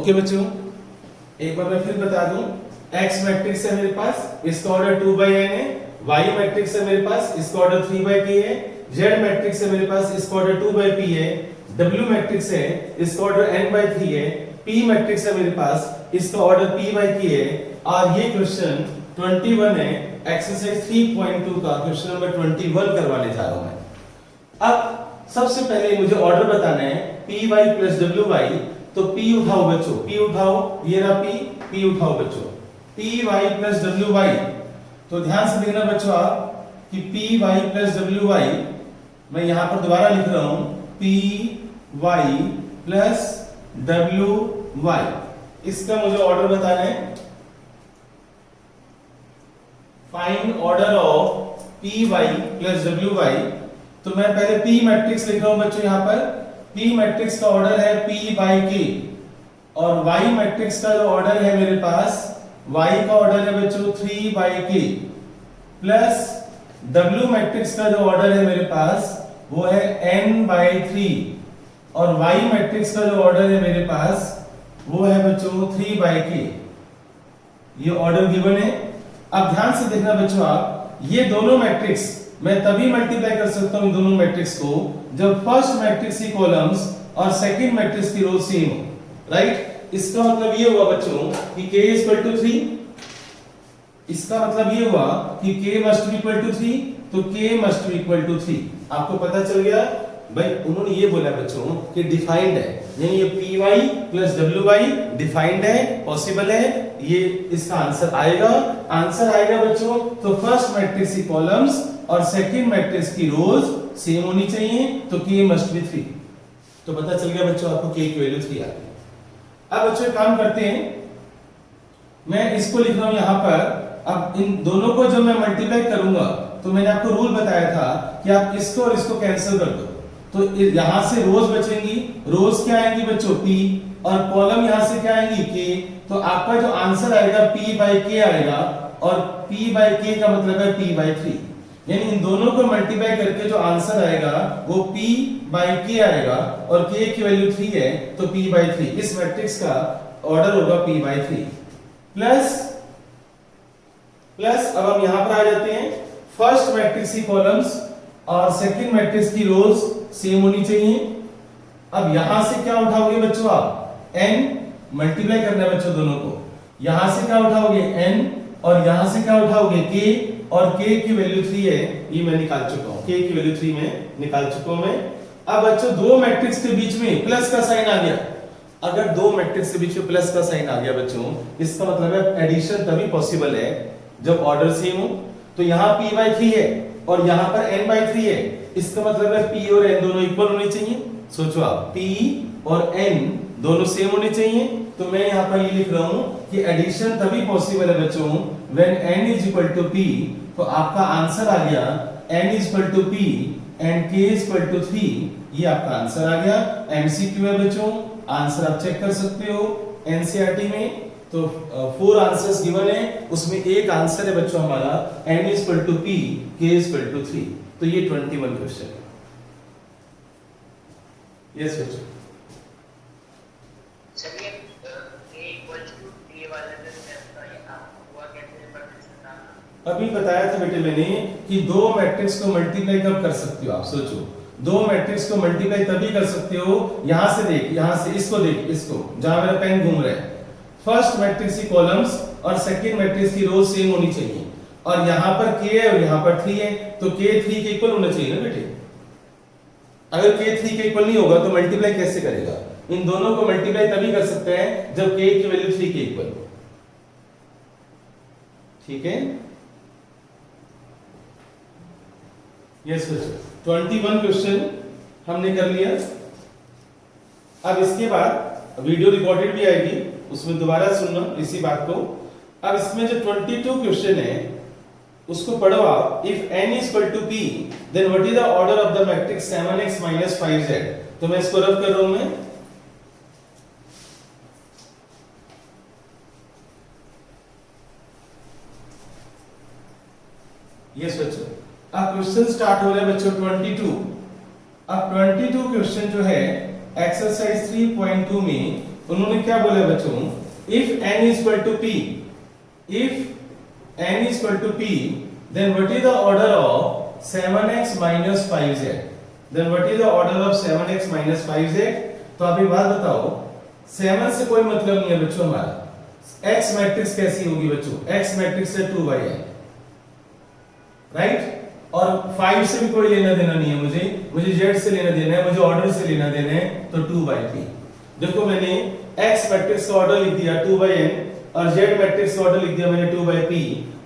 Okay बच्चों, एक बार मैं फिर बता दूं, x मैट्रिक्स है मेरे पास, इसका ऑर्डर 2/n है, y मैट्रिक्स है मेरे पास, इसका ऑर्डर 3/k है, z मैट्रिक्स है मेरे पास, इसका ऑर्डर 2/p है, w मैट्रिक्स है, इसका ऑर्डर n/3 है, p मैट्रिक्स है मेरे पास, इसका ऑर्डर p/k है। और ये क्वेश्चन 21 है, एक्सरसाइज 3.2 का क्वेश्चन नंबर 21 करवाने जा रहा हूं मैं। अब सबसे पहले मुझे ऑर्डर बताना है py प्लस wy, तो p उठाओ बच्चों, p उठाओ, ये रहा p उठाओ बच्चों, py प्लस wy। तो ध्यान से देखना बच्चों आप कि py प्लस wy, मैं यहां पर दोबारा लिख रहा हूं py प्लस wy, इसका मुझे ऑर्डर बताना है। Find order of py plus wy। तो मैं पहले p मैट्रिक्स लिख रहा हूं बच्चों, यहां पर p मैट्रिक्स का ऑर्डर है p/k, और y मैट्रिक्स का जो ऑर्डर है मेरे पास, y का ऑर्डर है बच्चों 3/k, प्लस w मैट्रिक्स का जो ऑर्डर है मेरे पास वो है n/3, और y मैट्रिक्स का जो ऑर्डर है मेरे पास वो है बच्चों 3/k। ये ऑर्डर गिवन है। अब ध्यान से देखना बच्चों आप, ये दोनों मैट्रिक्स मैं तभी मल्टीप्लाई कर सकता हूं दोनों मैट्रिक्स को जब फर्स्ट मैट्रिक्स की कॉलम्स और सेकंड मैट्रिक्स की रोज सेम हो, राइट। इसका मतलब ये हुआ बच्चों कि k = 3, इसका मतलब ये हुआ कि k must be equal to 3, तो k must be equal to 3। आपको पता चल गया भाई, उन्होंने ये बोला बच्चों कि डिफाइंड है, यानी ये py प्लस wy डिफाइंड है, पॉसिबल है, ये इसका आंसर आएगा। आंसर आएगा बच्चों तो फर्स्ट मैट्रिक्स की कॉलम्स और सेकंड मैट्रिक्स की रोज सेम होनी चाहिए, तो k मस्ट बी 3। तो पता चल गया बच्चों आपको k की वैल्यू 3 आ गई। अब बच्चों काम करते हैं, मैं इसको लिख रहा हूं यहां पर। अब इन दोनों को जब मैं मल्टीप्लाई करूंगा तो मैंने आपको रूल बताया था कि आप इसको और इसको कैंसिल कर दो, तो यहां से रोज बचेंगी, रोज क्या आएंगी बच्चों p, और कॉलम यहां से क्या आएंगी k। तो आपका जो आंसर आएगा p/k आएगा, और p/k का मतलब है p/3, यानी इन दोनों को मल्टीप्लाई करके जो आंसर आएगा वो p/k आएगा, और k की वैल्यू 3 है तो p/3। इस मैट्रिक्स का ऑर्डर होगा p/3। प्लस अब हम यहां पर आ जाते हैं, फर्स्ट मैट्रिक्स की कॉलम्स और सेकंड मैट्रिक्स की रोज सेम होनी चाहिए। अब यहां से क्या उठाओगे बच्चों आप, n, मल्टीप्लाई करना है बच्चों दोनों को, यहां से क्या उठाओगे n, और यहां से क्या उठाओगे k, और k की वैल्यू 3 है, ये मैं निकाल चुका हूं, k की वैल्यू 3 में निकाल चुका हूं मैं। अब बच्चों दो मैट्रिक्स के बीच में प्लस का साइन आ गया, अगर दो मैट्रिक्स के बीच में प्लस का साइन आ गया बच्चों, इसका मतलब है एडिशन तभी पॉसिबल है जब ऑर्डर सेम हो। तो यहां p/3 है और यहां पर n/3 है, इसका मतलब है p और n दोनों इक्वल होने चाहिए। सोचो आप, p और n दोनों सेम होने चाहिए, तो मैं यहां पर ये लिख रहा हूं कि एडिशन तभी पॉसिबल है बच्चों when n = p। तो आपका आंसर आ गया n = p and k = 3, ये आपका आंसर आ गया। MCQ है बच्चों, आंसर आप चेक कर सकते हो NCERT में। तो 4 आंसर्स गिवन है, उसमें एक आंसर है बच्चों हमारा n = p, k = 3। तो ये 21 क्वेश्चन है। यस बच्चों, चलिए a = p वाले हुआ कैसे पता। अभी बताया था बेटे मैंने कि दो मैट्रिक्स को मल्टीप्लाई कब कर सकते हो आप। सोचो, दो मैट्रिक्स को मल्टीप्लाई तभी कर सकते हो, यहां से देख, यहां से इसको देख, इसको जहां मेरा पेन घूम रहा है, फर्स्ट मैट्रिक्स की कॉलम्स और सेकंड मैट्रिक्स की रोज सेम होनी चाहिए, और यहां पर k है और यहां पर 3 है, तो k 3 के इक्वल होना चाहिए ना बेटे। अगर k 3 के इक्वल नहीं होगा तो मल्टीप्लाई कैसे करेगा। इन दोनों को मल्टीप्लाई तभी कर सकते हैं जब k की वैल्यू 3 के इक्वल हो, ठीक है। यस बच्चों, 21 क्वेश्चन हमने कर लिया। अब इसके बाद वीडियो रिकॉर्डेड भी आएगी, उसमें दोबारा सुनना इसी बात को। अब इसमें जो 22 क्वेश्चन है उसको पढ़ो आप। If n = p, then what is the order of the matrix 7x - 5z। तो मैं इसको रब कर रहा हूं मैं। यस बच्चों, अब क्वेश्चन स्टार्ट हो रहा है बच्चों 22। अब 22 क्वेश्चन जो है एक्सरसाइज 3.2 में उन्होंने क्या बोला बच्चों, if n is equal to p, if n is equal to p, then what is the order of 7x minus 5z? Then what is the order of 7x minus 5z? तो आप एक बात बताओ, 7 से कोई मतलब नहीं है बच्चों हमारा। x मैट्रिक्स कैसी होगी बच्चों? x मैट्रिक्स है 2 by n, राइट? और 5 से भी कोई लेना देना नहीं है मुझे z से लेना देना है, मुझे ऑर्डर से लेना देना है, तो 2 by p। देखो मैंने x मैट्रिक्स का ऑर्डर लिख दिया 2 by n और z मैट्रिक्स का ऑर्डर लिख दिया मैंने 2 by p।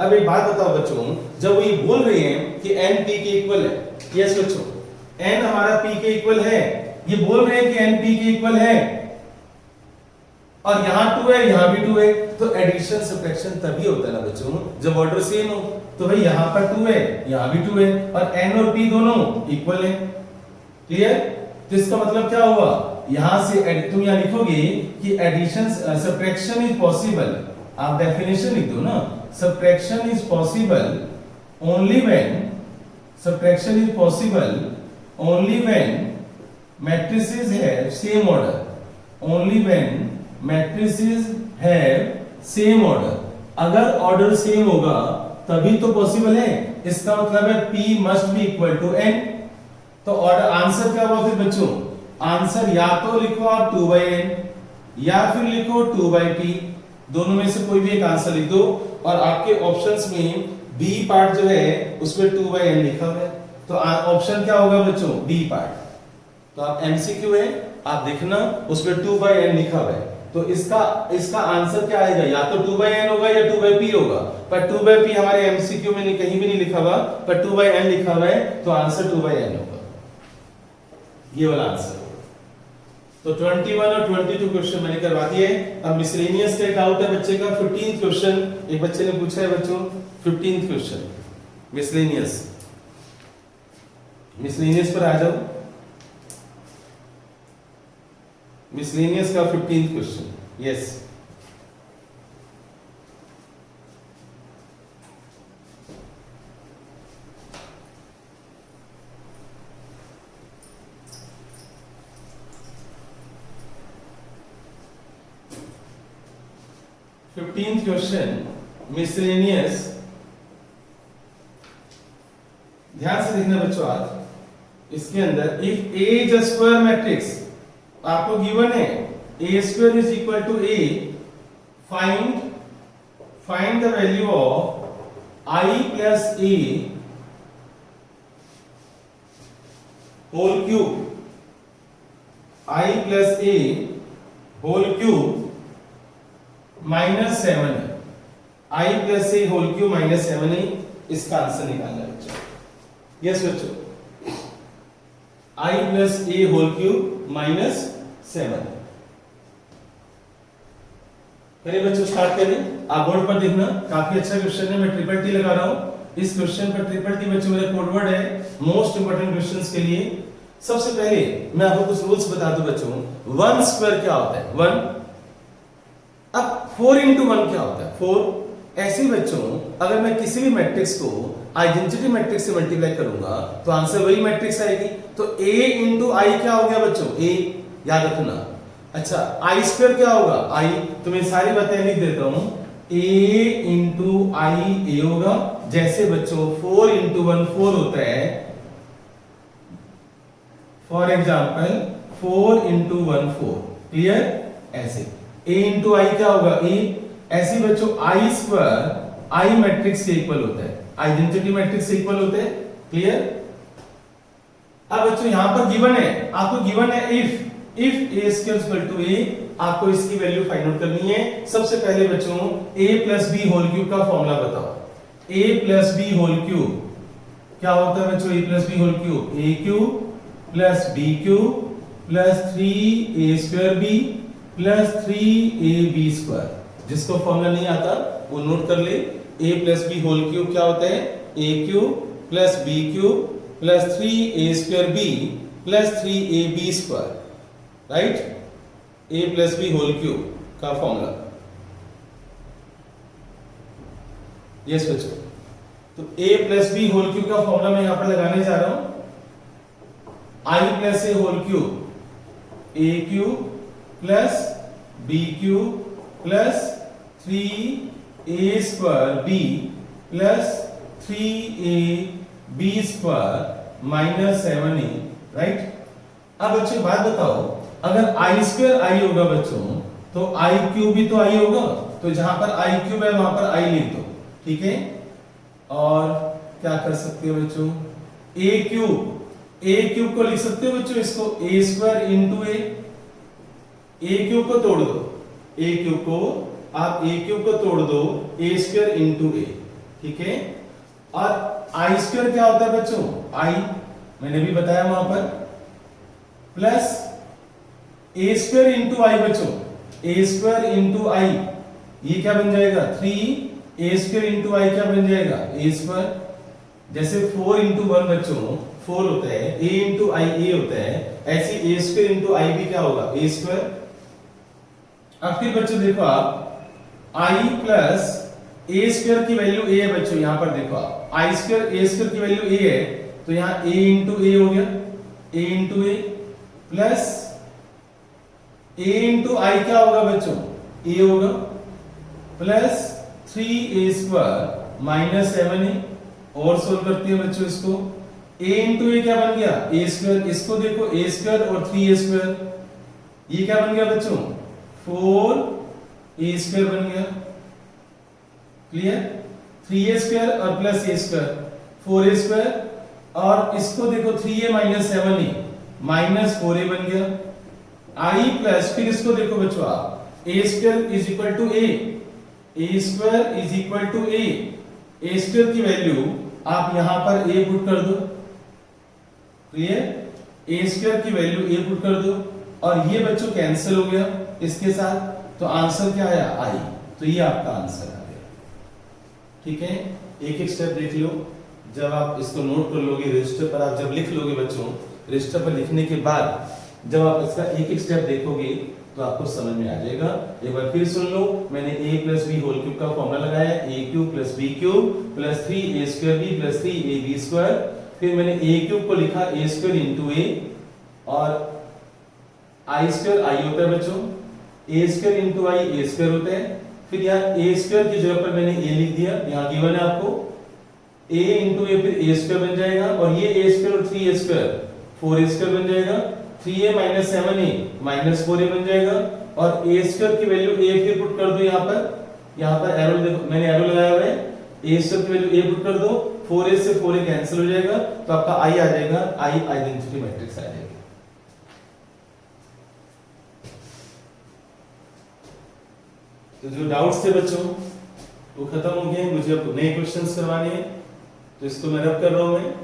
अब एक बात बताओ बच्चों, जब वो ये बोल रहे हैं कि n p के इक्वल है, यस बच्चों, n हमारा p के इक्वल है, ये बोल रहे हैं कि n p के इक्वल है, और यहां 2 है यहां भी 2 है, तो एडिशन सब्ट्रैक्शन तभी होता है ना बच्चों जब ऑर्डर सेम हो। तो भाई यहां पर 2 है यहां भी 2 है, और n और p दोनों इक्वल है। क्लियर? तो इसका मतलब क्या हुआ, यहां से तुम यहां लिखोगे कि एडिशन सब्ट्रैक्शन इज पॉसिबल, आप डेफिनेशन लिख दो ना, subtraction is possible only when matrices have same order, only when matrices have same order। अगर ऑर्डर सेम होगा तभी तो पॉसिबल है, इसका मतलब है p must be equal to n। तो ऑर्डर आंसर क्या हुआ फिर बच्चों, आंसर या तो लिखो आप 2 by n या फिर लिखो 2 by p, दोनों में से कोई भी एक आंसर लिख दो। और आपके ऑप्शंस में बी पार्ट जो है उसमें 2 by n लिखा हुआ है, तो ऑप्शन क्या होगा बच्चों, बी पार्ट। तो आप एमसीक्यू है, आप देखना उसमें 2 by n लिखा हुआ है, तो इसका आंसर क्या आएगा, या तो 2 by n होगा या 2 by p होगा, पर 2 by p हमारे एमसीक्यू में कहीं भी नहीं लिखा हुआ, पर 2 by n लिखा हुआ है, तो आंसर 2 by n होगा, ये वाला आंसर होगा। तो 21 और 22 क्वेश्चन मैंने करवा दिए। अब मिसलेनियस का डाउट है बच्चे का, 15th क्वेश्चन एक बच्चे ने पूछा है बच्चों, 15th क्वेश्चन मिसलेनियस पर आ जाओ। मिसलेनियस का 15th question, yes. Fifteenth question miscellaneous, ध्यान से देखना बच्चों आज। इसके अंदर if A is a square matrix, आपको गिवन है A square is equal to A, find the value of I plus A whole cube, I plus A whole cube -7 है, I plus A whole cube -7 है, इसका answer निकालना है बच्चों। Yes बच्चों, I plus A whole cube -7। चलिए बच्चों start करें। आप बोर्ड पर देखना, काफी अच्छा क्वेश्चन है, मैं ट्रिपल टी लगा रहा हूं इस क्वेश्चन पर। ट्रिपल टी बच्चों मेरा कोड वर्ड है मोस्ट इंपोर्टेंट क्वेश्चंस के लिए। सबसे पहले मैं आपको कुछ रूल्स बता दूं बच्चों। 1 स्क्वायर क्या होता है, 1। अब 4 into 1 क्या होता है, 4। ऐसे बच्चों अगर मैं किसी भी मैट्रिक्स को आइडेंटिटी मैट्रिक्स से मल्टीप्लाई करूंगा तो आंसर वही मैट्रिक्स आएगी। तो a into i क्या हो गया बच्चों, a, याद रखना। अच्छा i स्क्वायर क्या होगा, i, तो मैं सारी बातें लिख देता हूं, a into i a होगा। जैसे बच्चों 4 into 1 4 होता है, फॉर एग्जाम्पल 4 into 1 4, क्लियर। ऐसे a into i क्या होगा, a। ऐसे बच्चों i स्क्वायर i मैट्रिक्स के इक्वल होता है, आइडेंटिटी मैट्रिक्स से इक्वल होते हैं, क्लियर। अब बच्चों यहां पर गिवन है, आपको गिवन है if a square equal to a, आपको इसकी वैल्यू फाइंड आउट करनी है। सबसे पहले बच्चों a plus b whole cube का फॉर्मूला बताओ। a plus b whole cube क्या होता है बच्चों, a plus b whole cube a cube plus b cube plus 3a square b plus 3ab square. जिसको फॉर्मूला नहीं आता वो नोट कर ले। a plus b whole cube क्या होता है, a cube plus b cube plus 3a square b plus 3ab square, right. a plus b whole cube का फॉर्मूला, यस बच्चों। तो a plus b whole cube का formula मैं यहां पर लगाने जा रहा हूं। i plus a whole cube a cube plus B cube plus 3a square B plus 3a B square minus 7a, right. अब बच्चों बात बताओ, अगर आई स्क्वायर आई होगा बच्चों तो आई क्यूब भी तो आई होगा, तो जहां पर आई क्यूब है वहां पर आई लिख दो, ठीक है। और क्या कर सकते हो बच्चों, ए क्यूब को लिख सकते हो बच्चों, इसको ए स्क्वायर इंटू ए क्यूब को तोड़ दो, ए क्यूब को आप ए क्यूब को तोड़ दो, ए स्क्वायर इंटू ए, ठीक है। और आई स्क्वायर क्या होता है बच्चों, आई मैंने भी बताया वहां पर, प्लस ए स्क्वायर इंटू आई बच्चों, ए स्क्वायर इंटू आई, ये क्या बन जाएगा 3 ए स्क्वायर इंटू आई क्या बन जाएगा ए स्क्वायर। जैसे 4 इंटू 1 बच्चों 4 होता है, ए इंटू आई ए होता है, ऐसे ए स्क्वायर इंटू आई भी क्या होगा ए स्क्वायर। अब फिर बच्चों देखो आप आई प्लस ए स्क्वायर की वैल्यू ए है बच्चों, यहां पर देखो आप आई स्क्वायर ए स्क्वायर की वैल्यू ए है, तो यहां ए इंटू ए हो गया, ए इंटू ए प्लस ए इंटू आई क्या होगा बच्चों ए होगा, plus 3a square minus 7a। और सोल्व करते हैं बच्चों इसको, a इंटू ए क्या बन गया a स्क्वायर, इसको देखो a स्क्वायर और 3a स्क्वायर, ये क्या बन गया बच्चों 4a स्क्वायर बन गया, क्लियर। 3a स्क्वायर और plus a square 4a square, और इसको देखो 3a minus 7a minus 4a बन गया। आई प्लस फिर इसको देखो बच्चों आप A square is equal to A square is equal to A square की वैल्यू आप यहां पर ए पुट कर दो, क्लियर, ए स्क्वायर की वैल्यू ए पुट कर दो, और ये बच्चों कैंसिल हो गया इसके साथ, तो आंसर क्या आया आई, तो ये आपका आंसर आ गया, ठीक है। एक एक स्टेप देख लो, जब आप इसको नोट कर लोगे रजिस्टर पर, आप जब लिख लोगे बच्चों रजिस्टर पर लिखने के बाद जब आप इसका एक एक स्टेप देखोगे तो आपको समझ में आ जाएगा। एक बार फिर सुन लो, मैंने a plus B whole cube का फॉर्मूला लगाया, a cube plus B cube plus 3a square B plus 3ab square, फिर मैंने a क्यूब को लिखा a स्क्वायर इंटू a, और i स्क्वायर i होता है बच्चों, a square into i a square होता है, फिर यहाँ a स्क्वायर की जगह पर मैंने a लिख दिया, यहाँ गिवन है आपको a इंटू a, फिर a स्क्वायर बन जाएगा, और ये a स्क्वायर और 3a स्क्वायर 4a स्क्वायर बन जाएगा, 3a minus 7a minus 4a बन जाएगा, और a स्क्वायर की वैल्यू a फिर पुट कर दो, यहाँ पर एरो देखो मैंने एरो लगाया हुआ है, a स्क्वायर की वैल्यू a पुट कर दो, 4a से 4a कैंसिल हो जाएगा, तो आपका i आ जाएगा, i आइडेंटिटी मैट्रिक्स आ जाएगी। तो जो डाउट्स थे बच्चों वो खत्म हो गए, मुझे अब नए क्वेश्चंस करवाने हैं, तो इसको मैं रब कर रहा हूं मैं।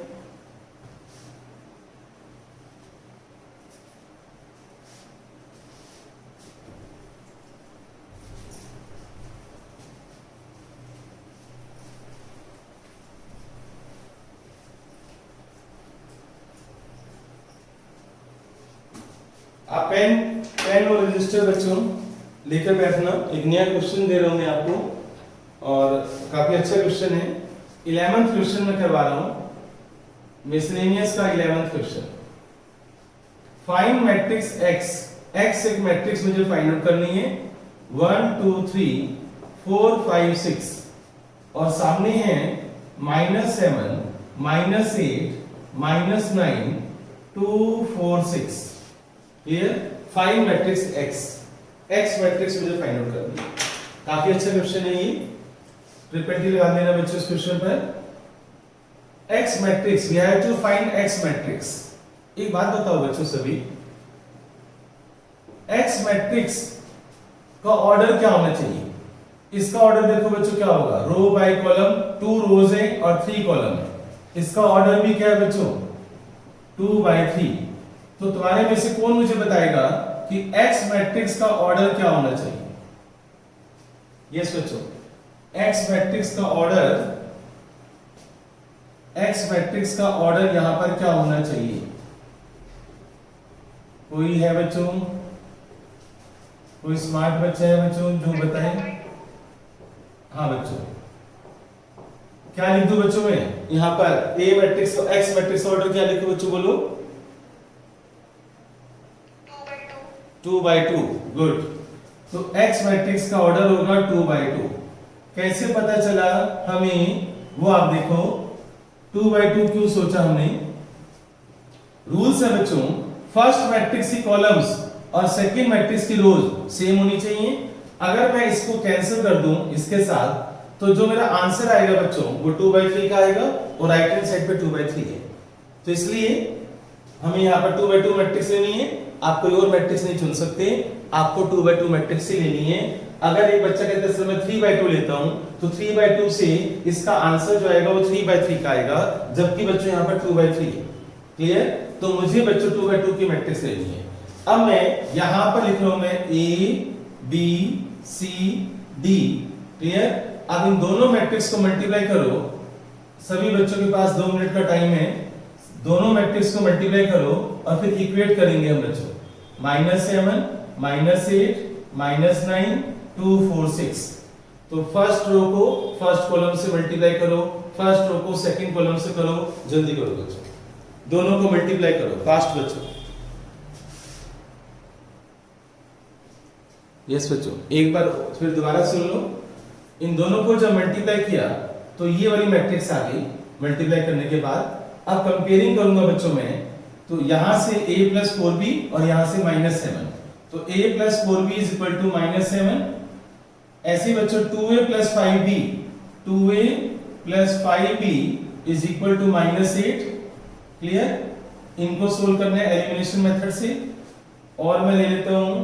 आप पेन और रजिस्टर बच्चों लेकर बैठना, एक नया क्वेश्चन दे रहा हूं मैं आपको, और काफी अच्छा क्वेश्चन है। 11th क्वेश्चन में करवा रहा हूं, मिसलेनियस का 11th question. Find matrix x एक मैट्रिक्स मुझे फाइंड आउट करनी है, 1 2 3 4 5 6, और सामने है -7 -8 -9 2 4 6, clear. Find matrix x matrix मुझे फाइंड आउट करनी है। काफी अच्छा क्वेश्चन है ये, फ्रीक्वेंटली लगा देना बच्चों इस क्वेश्चन पर। x matrix, we have to find x matrix. एक बात बताओ बच्चों सभी, x मैट्रिक्स का ऑर्डर क्या होना चाहिए? इसका ऑर्डर देखो बच्चों क्या होगा, रो बाय कॉलम, 2 रोज है और 3 कॉलम है, इसका ऑर्डर भी क्या है बच्चों 2 by 3। तो तुम्हारे में से कौन मुझे बताएगा कि x मैट्रिक्स का ऑर्डर क्या होना चाहिए? यस बच्चों, x मैट्रिक्स का ऑर्डर यहां पर क्या होना चाहिए? कोई है बच्चों, कोई स्मार्ट बच्चा है बच्चों जो बताए? हाँ बच्चों, क्या लिख दो बच्चों में यहां पर a मैट्रिक्स का x मैट्रिक्स का ऑर्डर क्या लिखो बच्चों, बोलो 2 by 2, गुड। तो X मैट्रिक्स का ऑर्डर होगा 2/2। कैसे पता चला हमें, वो आप देखो। 2/2 क्यों सोचा हमने? रूल्स है बच्चों, फर्स्ट मैट्रिक्स की कॉलम्स और सेकंड मैट्रिक्स की रोज सेम होनी चाहिए। अगर मैं इसको कैंसिल कर दूं इसके साथ, तो जो मेरा आंसर आएगा बच्चों वो 2/3 का आएगा और राइट हैंड साइड पे 2/3 है। तो इसलिए हमें यहाँ पर 2/2 मैट्रिक्स लेनी है। आप कोई और मैट्रिक्स नहीं चुन सकते, आपको 2/2 मैट्रिक्स ही लेनी है। अगर एक बच्चा कहता है सर मैं 3/2 लेता हूं, तो 3/2 से इसका आंसर जो आएगा वो 3/3 का आएगा, जबकि बच्चों यहाँ पर 2/3 है। क्लियर? तो मुझे बच्चों 2/2 की मैट्रिक्स लेनी है। अब मैं यहां पर लिख रहा हूं मैं A B C D। Clear? अब इन दोनों मैट्रिक्स को मल्टीप्लाई करो। सभी बच्चों के पास 2 मिनट का टाइम है। दोनों मैट्रिक्स को मल्टीप्लाई करो और फिर इक्वेट करेंगे हम बच्चों। -7 -8 -9 2 4 6। तो फर्स्ट रो को फर्स्ट कॉलम से मल्टीप्लाई करो, फर्स्ट रो को सेकंड कॉलम से करो। जल्दी करो बच्चों, दोनों को मल्टीप्लाई करो, फास्ट बच्चों। यस बच्चों, एक बार फिर दोबारा सुन लो। इन दोनों को जब मल्टीप्लाई किया तो ये वाली मैट्रिक्स आ गई मल्टीप्लाई करने के बाद। अब कंपेयरिंग करूंगा बच्चों मैं, तो यहां से a + 4b और यहां से -7। तो a + 4b = -7। ऐसे बच्चों 2a + 5b 2a + 5b = -8। Clear? इनको सोल्व करना है एलिमिनेशन मेथड से। और मैं ले लेता हूं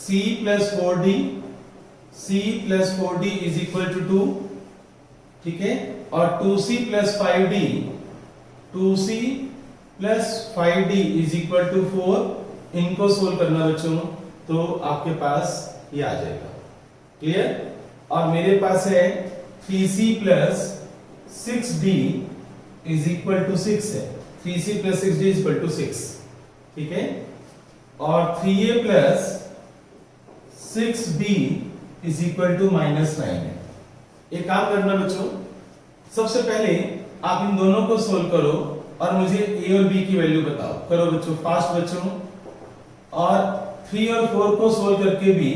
c + 4d = 2। ठीक है? और 2c + 5d 2c + 5d = 4। इनको सोल्व करना बच्चों, तो आपके पास ये आ जाएगा। क्लियर? और मेरे पास है 3c + 6d = 6 है। 3c + 6d = 6। ठीक है? और 3a + 6b = -9 है। एक काम करना बच्चों, सबसे पहले आप इन दोनों को सोल्व करो और मुझे a और b की वैल्यू बताओ। करो बच्चों, फास्ट बच्चों। और 3 और 4 को सोल्व करके भी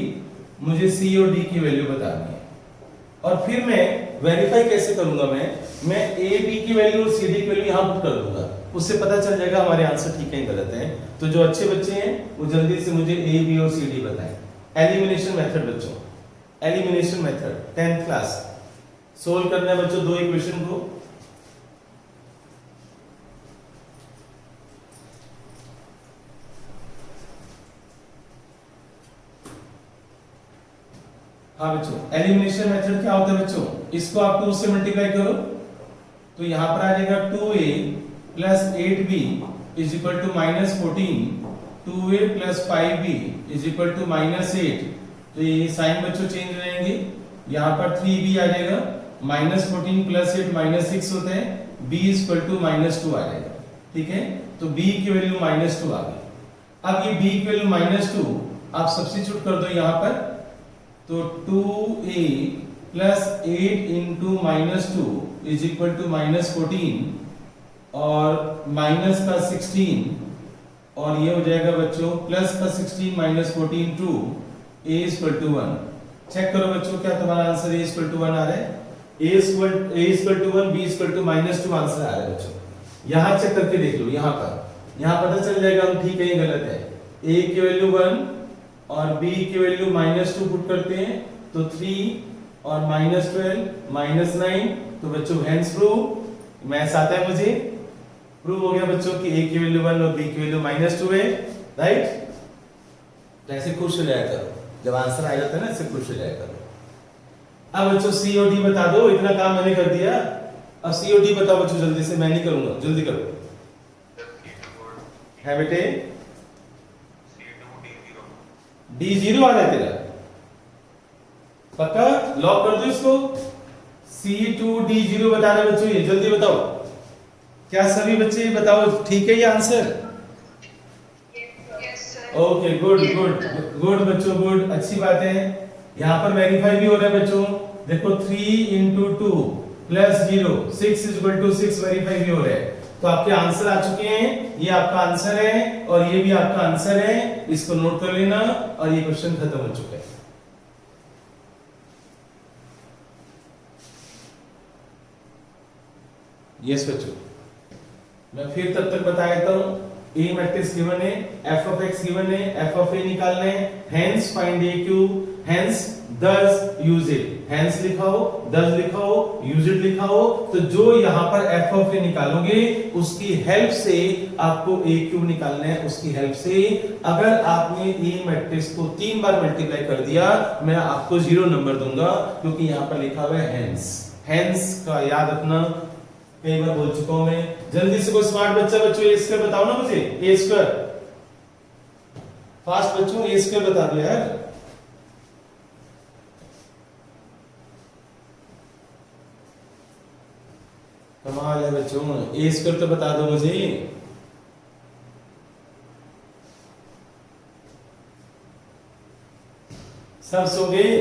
मुझे c और d की वैल्यू बतानी है। और फिर मैं वेरीफाई कैसे करूंगा? मैं a b की वैल्यू और c d की वैल्यू यहां पुट कर दूंगा। उससे पता चल जाएगा हमारे आंसर ठीक है या गलत है। तो जो अच्छे बच्चे हैं वो जल्दी से मुझे a b और c d बताएं। एलिमिनेशन मेथड बच्चों, elimination method 10th class solve करना है बच्चों दो इक्वेशन को। हाँ बच्चों, एलिमिनेशन मेथड क्या होता है बच्चों? इसको आप 2 से मल्टीप्लाई करो तो यहां पर आ जाएगा 2a + 8b = -14। 2a + 5b = -8। तो ये साइन बच्चों चेंज रहेंगे। यहां पर 3b आ जाएगा, -14 + 8 -6 होता है। b = -2 आ जाएगा। ठीक है? तो b की वैल्यू -2 आ गई। अब ये b की वैल्यू -2 आप सब्स्टिट्यूट कर दो यहां पर। तो 2a + 8 × -2 = -14 और माइनस का 16 और ये हो जाएगा बच्चों प्लस का 16 -14 2 a = 1। चेक करो बच्चों क्या तुम्हारा आंसर a = 1 आ रहा है? a = 1 b = -2 आंसर आ रहा है बच्चों। यहां चेक करके देख लो, यहां पता चल जाएगा हम ठीक है या गलत है। a की वैल्यू 1 और b की वैल्यू -2 पुट करते हैं तो 3 और -12 -9। तो बच्चों हेंस प्रूव, मैथ्स आता है मुझे, प्रूव हो गया बच्चों कि a की वैल्यू 1 और b की वैल्यू -2 है। राइट? ऐसे खुश हो जाया करो, जब आंसर आ जाता है ना ऐसे खुश हो जाया करो। अब बच्चों c और d बता दो, इतना काम मैंने कर दिया। अब c और d बताओ बच्चों जल्दी से, मैं नहीं करूंगा, जल्दी करो। है बेटे D0 आ रहा है तेरा? पक्का? लॉक कर दो इसको। C2D0 बता रहे बच्चों, ये जल्दी बताओ। क्या सभी बच्चे बताओ ठीक है ये answer? Okay good good good बच्चों, गुड, अच्छी बात है। यहां पर वेरीफाई भी हो रहा है बच्चों। देखो 3 × 2 + 0 6 = 6 वेरीफाई भी हो रहा है। तो आपके आंसर आ चुके हैं, ये आपका आंसर है और ये भी आपका आंसर है, इसको नोट कर लेना और ये क्वेश्चन खत्म हो चुका है। यस बच्चों, मैं फिर तब तक बता देता हूं। ए मैट्रिक्स गिवन है, एफ ऑफ एक्स गिवन है, एफ ऑफ ए निकालना है, हेंस फाइंड ए क्यू, हेंस दस यूज इट, हेंस लिखाओ, दस लिखाओ, यूज इट लिखाओ। तो जो यहां पर एफ ऑफ ए निकालोगे उसकी हेल्प से आपको ए क्यू निकालना है, उसकी हेल्प से। अगर आपने ए मैट्रिक्स को 3 बार मल्टीप्लाई कर दिया, मैं आपको 0 नंबर दूंगा, क्योंकि यहां पर लिखा हुआ है हेंस। हेंस का याद रखना, कई बार बोल चुका हूं मैं। जल्दी से कोई स्मार्ट बच्चा बच्चों ए स्क्वायर बताओ ना मुझे, ए स्क्वायर फास्ट बच्चों, ए स्क्वायर बता दो यार। कमाल है बच्चों, ए स्क्वायर तो बता दो मुझे। सब सो गए?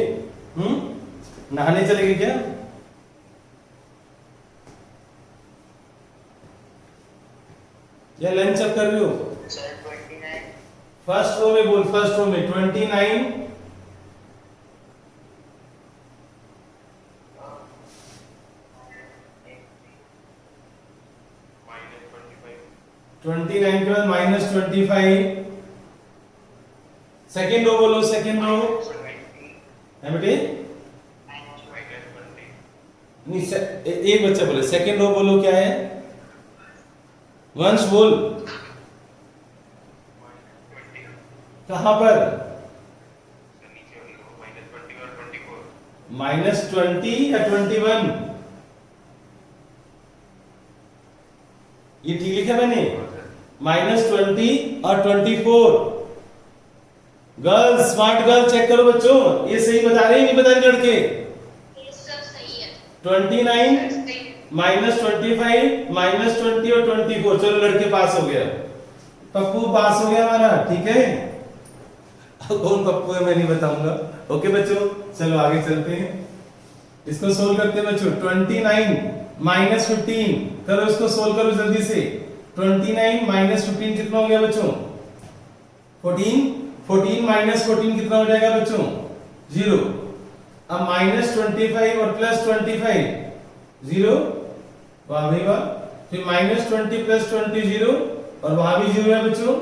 नहाने चले गए क्या? या लंच अप कर रहे हो? फर्स्ट रो में बोल, फर्स्ट रो में 29 29 के बाद -25। सेकेंड रो बोलो, सेकेंड रो है बेटे। नहीं, एक बच्चा बोले सेकेंड रो बोलो, क्या है? वंश बोल, कहां पर? -20 या 21? ये ठीक लिखा मैंने, -20 और 24। गर्ल्स, स्मार्ट गर्ल चेक करो बच्चों, ये सही बता रहे हैं नहीं बता रहे लड़के? ये सब सही है। 29 -25 -20 और 24। चलो लड़के पास हो गया, पप्पू पास हो गया हमारा, ठीक है। कौन पप्पू है मैं नहीं बताऊंगा। ओके बच्चों, चलो आगे चलते हैं, इसको सोल्व करते हैं बच्चों। 29 -15 करो, इसको सोल्व करो जल्दी से। 29 -15 कितना हो गया बच्चों? 14। 14 -14 कितना हो जाएगा बच्चों? 0। अब -25 और +25 0, वाह भाई वाह। फिर -20 + 20 0, और वहां भी 0 है बच्चों।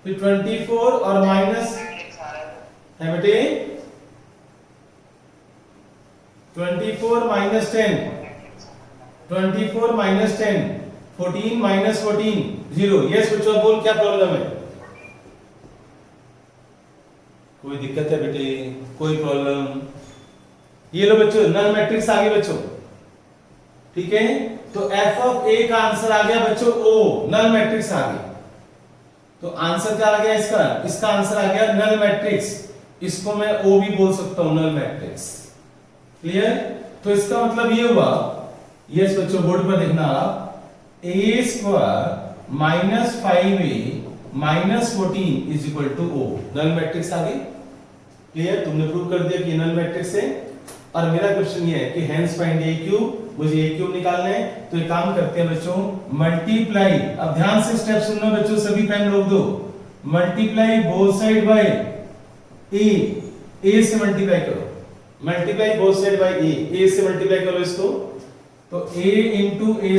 फिर 24 और माइनस है बेटे 24 -10, 24 -10, 14 -14 0। यस बच्चों, बोल क्या प्रॉब्लम है? कोई दिक्कत है बेटे? कोई प्रॉब्लम? ये लो बच्चों, नल मैट्रिक्स आ गई बच्चों, ठीक है। तो एफ ऑफ ए का आंसर आ गया बच्चों ओ, नल मैट्रिक्स आ गई। तो आंसर क्या आ गया इसका? इसका आंसर आ गया नल मैट्रिक्स। इसको मैं ओ भी बोल सकता हूं, नल मैट्रिक्स। क्लियर? तो इसका मतलब ये हुआ, यस बच्चों बोर्ड पर देखना आप, a² -5a -14 = o, null matrix आ गई। क्लियर? तुमने प्रूव कर दिया कि नल मैट्रिक्स है। और मेरा क्वेश्चन ये है कि हेंस फाइंड ए क्यूब, मुझे ए क्यूब निकालना है। तो एक काम करते हैं बच्चों, मल्टीप्लाई, अब ध्यान से स्टेप सुनना बच्चों, सभी पेन रोक दो। मल्टीप्लाई बोथ साइड बाय ए से मल्टीप्लाई करो, मल्टीप्लाई बोथ साइड बाय ए से मल्टीप्लाई करो इसको। तो a × a²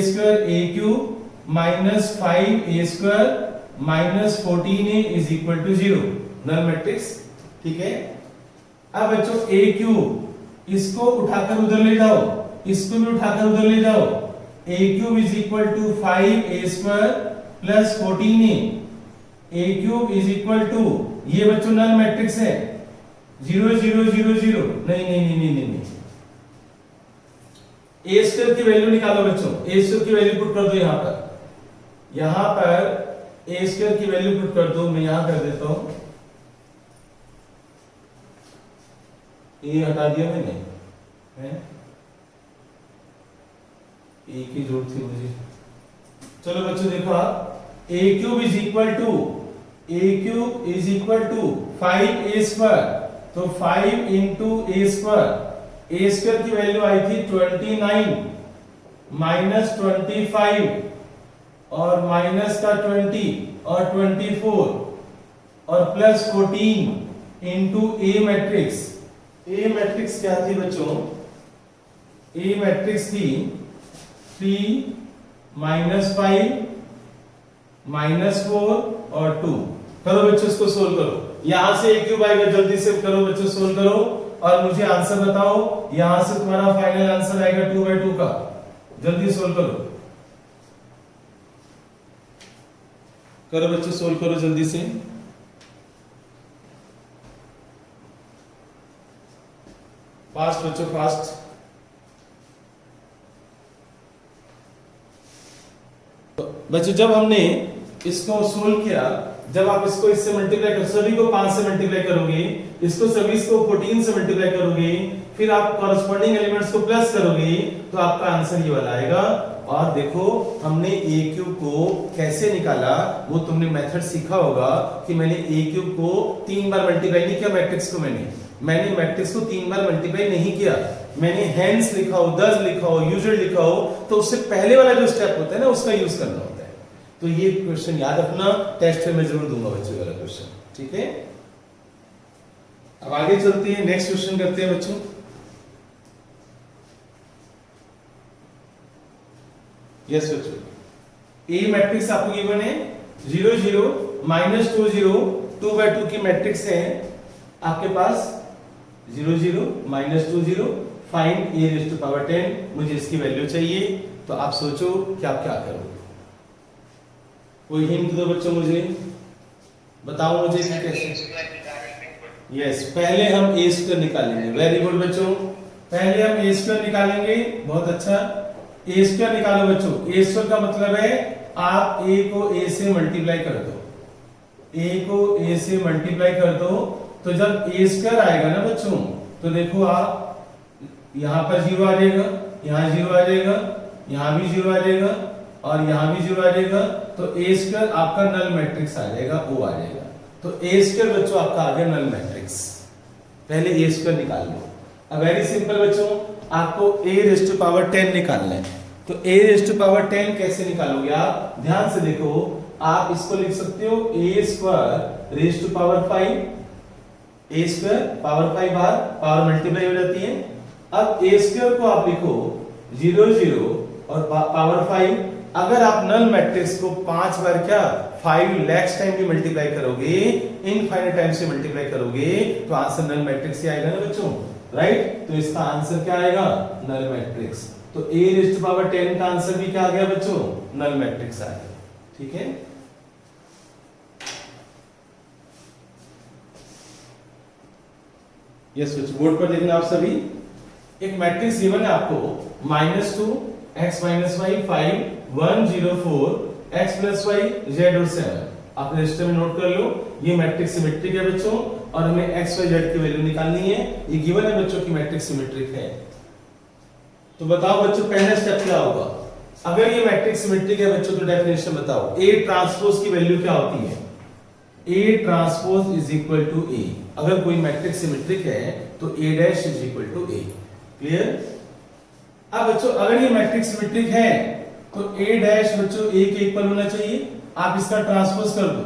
a³ -5a² -14a = 0, null matrix, ठीक है। अब बच्चों a³ इसको उठाकर उधर ले जाओ, इसको भी उठाकर उधर ले जाओ। a³ = 5a² + 14a, a³ ये बच्चों नल मैट्रिक्स है। 0 0 0 0, नहीं, a² की वैल्यू निकालो बच्चों, a² की वैल्यू पुट कर दो यहां पर a² की वैल्यू पुट कर दो। मैं यहां कर देता हूं, ये हटा दिया मैंने, है एक ही जरूरत थी मुझे। चलो बच्चों देखो आप, a³ = 5a², तो 5 × a² की वैल्यू आई थी 29 -25 और माइनस का 20 और 24 और प्लस 14 इंटू ए मैट्रिक्स। ए मैट्रिक्स क्या थी बच्चों? ए मैट्रिक्स थी 3 -5 -4 और 2। करो बच्चों इसको सोल्व करो। यहां से ए क्यूब आएगा, जल्दी से करो बच्चों, सोल्व करो और मुझे आंसर बताओ। यहां से तुम्हारा फाइनल आंसर आएगा 2/2 का। जल्दी सोल्व करो, करो बच्चों, सोल्व करो जल्दी से। फास्ट बच्चों, फास्ट। बच्चों जब हमने इसको सोल्व किया, जब आप इसको इससे मल्टीप्लाई कर, सभी को 5 से मल्टीप्लाई करोगे, इसको सभी को 14 से मल्टीप्लाई करोगे, फिर आप कॉरस्पॉन्डिंग एलिमेंट्स को प्लस करोगे, तो आपका आंसर ये वाला आएगा। और देखो हमने ए क्यूब को कैसे निकाला, वो तुमने मेथड सीखा होगा कि मैंने ए क्यूब को 3 बार मल्टीप्लाई नहीं किया मैट्रिक्स को, मैंने मैट्रिक्स को 3 बार मल्टीप्लाई नहीं किया, मैंने हेंस लिखा हो, दस लिखा हो, यूजुअल लिखा हो, तो उससे पहले वाला जो स्टेप होता है ना उसका यूज करना होता है। तो ये क्वेश्चन याद रखना, टेस्ट में मैं जरूर दूंगा बच्चों वाला क्वेश्चन, ठीक है। अब आगे चलते हैं, नेक्स्ट क्वेश्चन करते हैं बच्चों। यस बच्चों, ए मैट्रिक्स आपको गिवन है 0 0 -2 0 2/2 की मैट्रिक्स है आपके पास। 0 0 -2 0 find A raise to power 10। मुझे इसकी वैल्यू चाहिए, तो आप सोचो कि आप क्या करोगे। कोई हिंट दो बच्चों, मुझे बताओ मुझे कि कैसे। यस, पहले हम ए स्क्वायर निकालेंगे। वेरी गुड बच्चों, पहले हम ए स्क्वायर निकालेंगे। बहुत अच्छा, ए स्क्वायर निकालो बच्चों। ए स्क्वायर का मतलब है आप ए को ए से मल्टीप्लाई कर दो, ए को ए से मल्टीप्लाई कर दो, तो जब ए स्क्वायर आएगा ना बच्चों, तो देखो आप यहां पर 0 आ जाएगा, यहां 0 आ जाएगा, यहां भी 0 आ जाएगा और यहां भी 0 आ जाएगा, तो ए स्क्वायर आपका नल मैट्रिक्स आ जाएगा, ओ आ जाएगा। तो ए स्क्वायर बच्चों आपका आ गया नल मैट्रिक्स। पहले ए स्क्वायर निकाल लो। अब वेरी सिंपल बच्चों, आपको ए रेज़ टू पावर 10 निकालना है। तो ए रेज़ टू पावर 10 कैसे निकालोगे आप? ध्यान से देखो, आप इसको लिख सकते हो A square raise to power 5। A square power 5 बार पावर मल्टीप्लाई हो जाती है। अब ए स्क्वायर को आप लिखो 0 0 और पावर 5। अगर आप नल मैट्रिक्स को 5 बार क्या 5 लाख टाइम भी मल्टीप्लाई करोगे, इनफाइनाइट टाइम से मल्टीप्लाई करोगे, तो आंसर नल मैट्रिक्स ही आएगा ना बच्चों, राइट। तो इसका आंसर क्या आएगा? Null matrix. तो ए रेज़ टू पावर 10 का आंसर भी क्या आ गया बच्चों? नल मैट्रिक्स आ गया, ठीक है। यस बच्चों, बोर्ड पर देखना आप सभी। एक मैट्रिक्स गिवन है आपको -2 x - y 5 1 0 4 x + y z और 7। आप रजिस्टर में नोट कर लो, ये मैट्रिक्स सिमेट्रिक है बच्चों, और हमें x y z की वैल्यू निकालनी है। ये गिवन है बच्चों कि मैट्रिक्स सिमेट्रिक है। तो बताओ बच्चों पहला स्टेप क्या होगा? अगर ये मैट्रिक्स सिमेट्रिक है बच्चों, तो डेफिनेशन बताओ। A ट्रांसपोज की वैल्यू क्या होती है? A transpose is equal to A। अगर कोई मैट्रिक्स सिमेट्रिक है तो A dash is equal to A। Clear? अब बच्चों अगर ये मैट्रिक्स सिमेट्रिक है तो A डैश बच्चों A के इक्वल होना चाहिए। आप इसका ट्रांसपोज कर दो।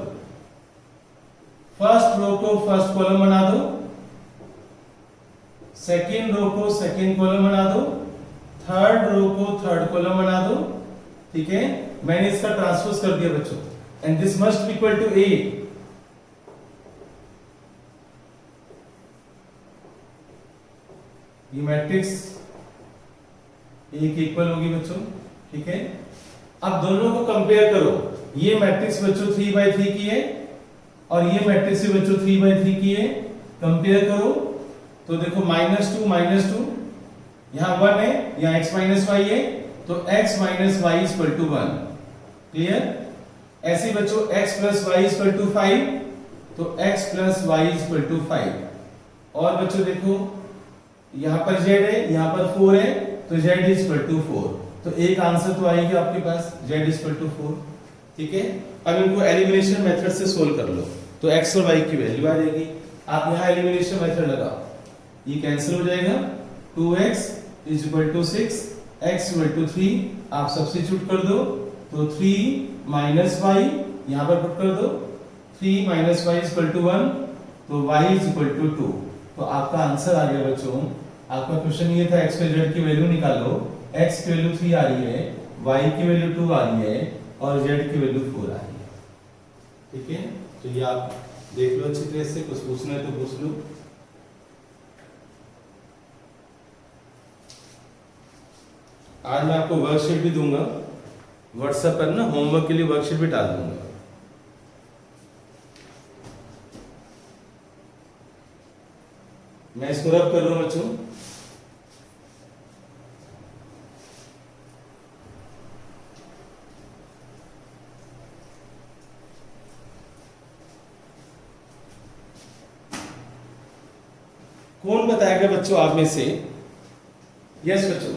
फर्स्ट रो को फर्स्ट कॉलम बना दो, सेकेंड रो को सेकेंड कॉलम बना दो, थर्ड रो को थर्ड कॉलम बना दो, ठीक है। मैंने इसका ट्रांसपोज कर दिया बच्चों, and this must be equal to A। ये मैट्रिक्स A के इक्वल होगी बच्चों, ठीक है। अब दोनों को कंपेयर करो। ये मैट्रिक्स बच्चों 3/3 की है और ये मैट्रिक्स भी बच्चों 3/3 की है। कंपेयर करो तो देखो -2 यहां 1 है, यहां x - y है, तो x - y = 1। क्लियर? ऐसे बच्चों x + y = 5, तो x + y = 5। और बच्चों देखो यहां पर z है, यहां पर 4 है, तो z = 4। तो एक आंसर तो आएगी आपके पास, z = 4, ठीक है। अब इनको एलिमिनेशन मेथड से सोल्व कर लो, तो x और y की वैल्यू आ जाएगी। आप यहां एलिमिनेशन मेथड लगाओ, ये कैंसिल हो जाएगा। 2x = 6, x = 3 आप सब्स्टिट्यूट कर दो, तो 3 माइनस वाई यहां पर पुट कर दो, 3 minus Y is equal to 1, तो y इज इक्वल टू 2। तो आपका आंसर आ गया बच्चों। आपका क्वेश्चन ये था x पे z की वैल्यू निकालो, x की वैल्यू 3 आ रही है, y की वैल्यू 2 आ रही है और z की वैल्यू 4 आ रही है। ठीक है, तो ये आप देख लो अच्छी तरह से, कुछ पूछना है तो पूछ लो। आज मैं आपको वर्कशीट भी दूंगा व्हाट्सएप पर ना, होमवर्क के लिए वर्कशीट भी डाल दूंगा। मैं इसको रब कर रहा हूं बच्चों। कौन बताएगा बच्चों आप में से? यस बच्चों,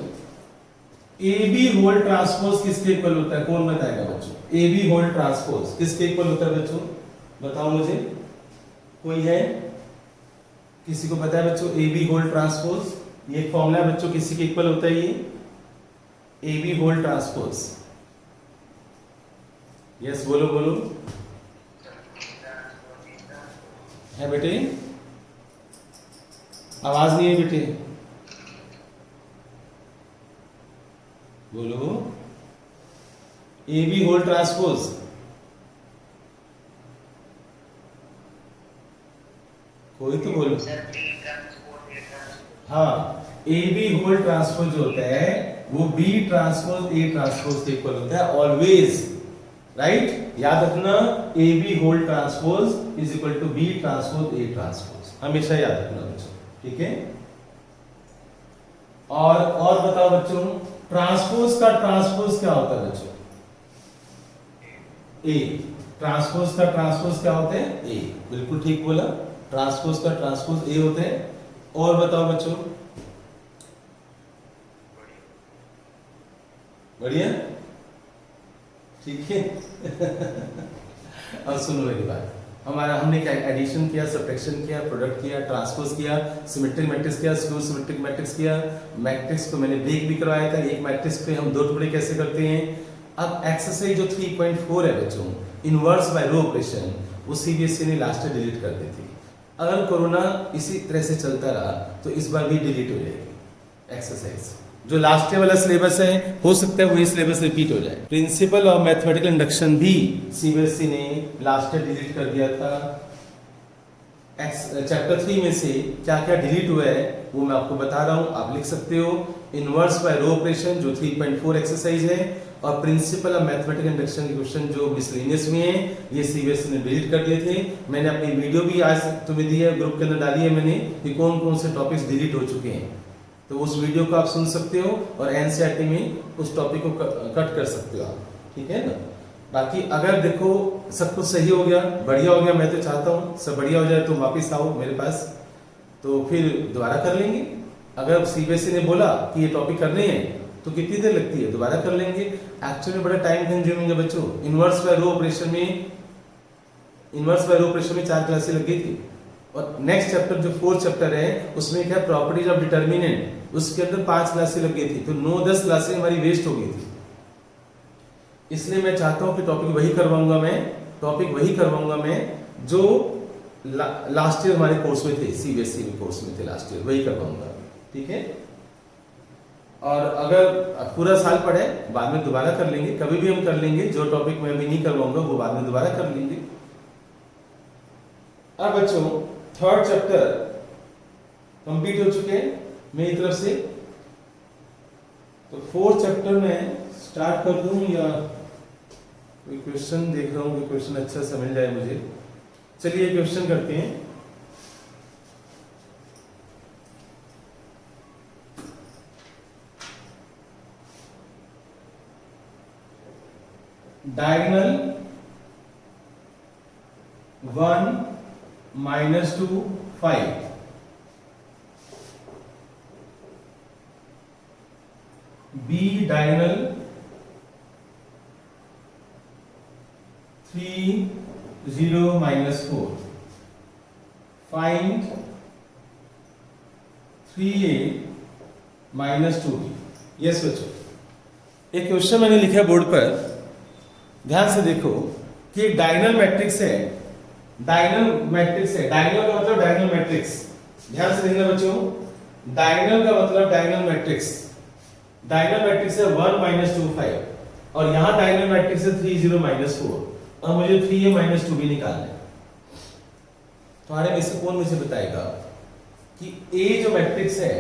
ए बी होल ट्रांसपोज किसके इक्वल होता है? कौन बताएगा बच्चों? ए बी होल ट्रांसपोज किसके इक्वल होता है बच्चों? बताओ मुझे, कोई है? किसी को पता है बच्चों ए बी होल ट्रांसपोज? ये एक फॉर्मूला है बच्चों, किसी के इक्वल होता है ये A B whole transpose? Yes बोलो बोलो। है बेटे? आवाज नहीं है बेटे, बोलो। ए बी होल ट्रांसपोज कोई तो बोलो। हाँ, ए बी होल ट्रांसपोज जो होता है वो बी ट्रांसपोज ए ट्रांसपोज के इक्वल होता है ऑलवेज, राइट? याद रखना, A B whole transpose is equal to B transpose A transpose, हमेशा याद रखना बच्चों। ठीक है, और बताओ बच्चों, ट्रांसपोज का ट्रांसपोज क्या होता है बच्चों? ए। ट्रांसपोज का ट्रांसपोज क्या होते हैं? ए। बिल्कुल ठीक बोला, ट्रांसपोज का ट्रांसपोज ए होते हैं। और बताओ बच्चों, बढ़िया, ठीक है। अब सुनो मेरी बात, हमने क्या एडिशन किया, सब्ट्रैक्शन किया, प्रोडक्ट किया, ट्रांसपोज किया, सिमेट्रिक मैट्रिक्स किया, स्क्यू सिमेट्रिक मैट्रिक्स किया, मैट्रिक्स को मैंने ब्रेक भी करवाया था। एक मैट्रिक्स पे हम 2 टुकड़े कैसे करते हैं। अब एक्सरसाइज जो 3.4 है बच्चों, इनवर्स बाय रो ऑपरेशन, वो सीबीएसई ने लास्ट में डिलीट कर दी थी। अगर कोरोना इसी तरह से चलता रहा तो इस बार भी डिलीट हो जाएगी एक्सरसाइज। जो लास्ट वाला सिलेबस है, हो सकता है वही सिलेबस रिपीट हो जाए। प्रिंसिपल ऑफ मैथमेटिकल इंडक्शन भी सीबीएसई ने लास्ट में डिलीट कर दिया था। चैप्टर 3 में से क्या क्या डिलीट हुआ है वो मैं आपको बता रहा हूँ, आप लिख सकते हो। इनवर्स बाय रो ऑपरेशन जो 3.4 एक्सरसाइज है, और प्रिंसिपल ऑफ मैथमेटिकल इंडक्शन के क्वेश्चन जो मिसलेनियस में है, ये सीबीएसई ने डिलीट कर दिए थे। मैंने अपनी वीडियो भी आज तुम्हें दी है, ग्रुप के अंदर डाली है मैंने, कि कौन कौन से टॉपिक्स डिलीट हो चुके हैं। तो उस वीडियो को आप सुन सकते हो और एनसीईआरटी में उस टॉपिक को कट कर सकते हो आप, ठीक है ना। बाकी अगर देखो सब कुछ सही हो गया, बढ़िया हो गया, मैं तो चाहता हूँ सब बढ़िया हो जाए, तो वापस आओ मेरे पास, तो फिर दोबारा कर लेंगे। अगर सीबीएसई ने बोला कि ये टॉपिक करने हैं तो कितनी देर लगती है, दोबारा कर लेंगे। एक्चुअली बड़ा टाइम कंज्यूमिंग है बच्चों। इनवर्स बाय रो ऑपरेशन में 4 क्लासेस लग गई थी, और नेक्स्ट चैप्टर जो 4th चैप्टर है उसमें क्या प्रॉपर्टीज ऑफ डिटर्मिनेंट, उसके अंदर 5 क्लासेस लग गई थी, तो 9-10 क्लासेस हमारी वेस्ट हो गई थी। इसलिए मैं चाहता हूं कि टॉपिक वही करवाऊंगा मैं जो लास्ट ईयर हमारे कोर्स में थे, सीबीएसई में कोर्स में थे लास्ट ईयर, वही करवाऊंगा, ठीक है। और अगर पूरा साल पढ़े बाद में दोबारा कर लेंगे, कभी भी हम कर लेंगे। जो टॉपिक मैं अभी नहीं करवाऊंगा वो बाद में दोबारा कर लेंगे। अब बच्चों 3rd चैप्टर कंप्लीट हो चुके हैं मेरी तरफ से, तो 4th चैप्टर में स्टार्ट कर दूं या कोई क्वेश्चन देख रहा हूं कि क्वेश्चन अच्छा समझ जाए मुझे। चलिए क्वेश्चन करते हैं। Diagonal 1 -2 5, B diagonal 3 0 -4, find 3a -2b। Yes बच्चों, एक क्वेश्चन मैंने लिखा है बोर्ड पर ध्यान से देखो कि एक डायगोनल मैट्रिक्स है, डायगोनल मैट्रिक्स है, डायगोनल का मतलब डायगोनल मैट्रिक्स, ध्यान से देखना बच्चों, डायगोनल का मतलब डायगोनल मैट्रिक्स, डायगोनल मैट्रिक्स है 1 2 5 और यहां डायगोनल मैट्रिक्स है 3 0 4 और मुझे 3a 2 भी निकालना है। तुम्हारे में से कौन मुझे बताएगा कि a जो मैट्रिक्स है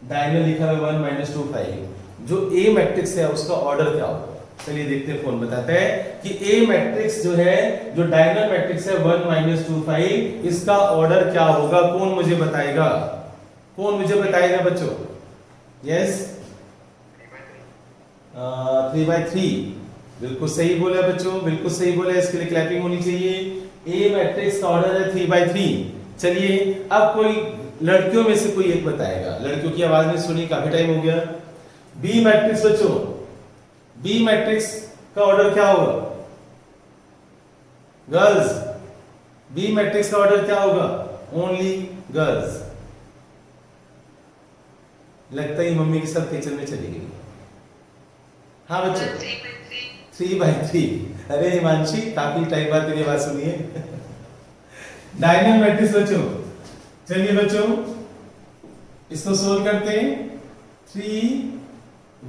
डायगोनल लिखा हुआ 1 2 5, जो a मैट्रिक्स है उसका ऑर्डर क्या होगा? चलिए देखते हैं, कौन बताता है कि a मैट्रिक्स जो है, जो डायगोनल मैट्रिक्स है 1 2 5, इसका ऑर्डर क्या होगा? कौन मुझे बताएगा? कौन मुझे बताएगा बच्चों? यस, 3/3, बिल्कुल सही बोला बच्चों, बिल्कुल सही बोला, इसके लिए क्लैपिंग होनी चाहिए। a मैट्रिक्स का ऑर्डर है 3/3। चलिए अब कोई लड़कियों में से कोई एक बताएगा, लड़कियों की आवाज नहीं सुनी, काफी टाइम हो गया। b मैट्रिक्स बच्चों, b मैट्रिक्स का ऑर्डर क्या होगा? गर्ल्स, b मैट्रिक्स का ऑर्डर क्या होगा? Only girls. लगता है मम्मी के साथ किचन में चली गई। हाँ बच्चों, 3/3। अरे हिमांशी, काफी टाइम बाद तेरी बात सुनी है। डायगोनल मैट्रिक्स बच्चों, चलिए बच्चों इसको सोल्व करते हैं। 3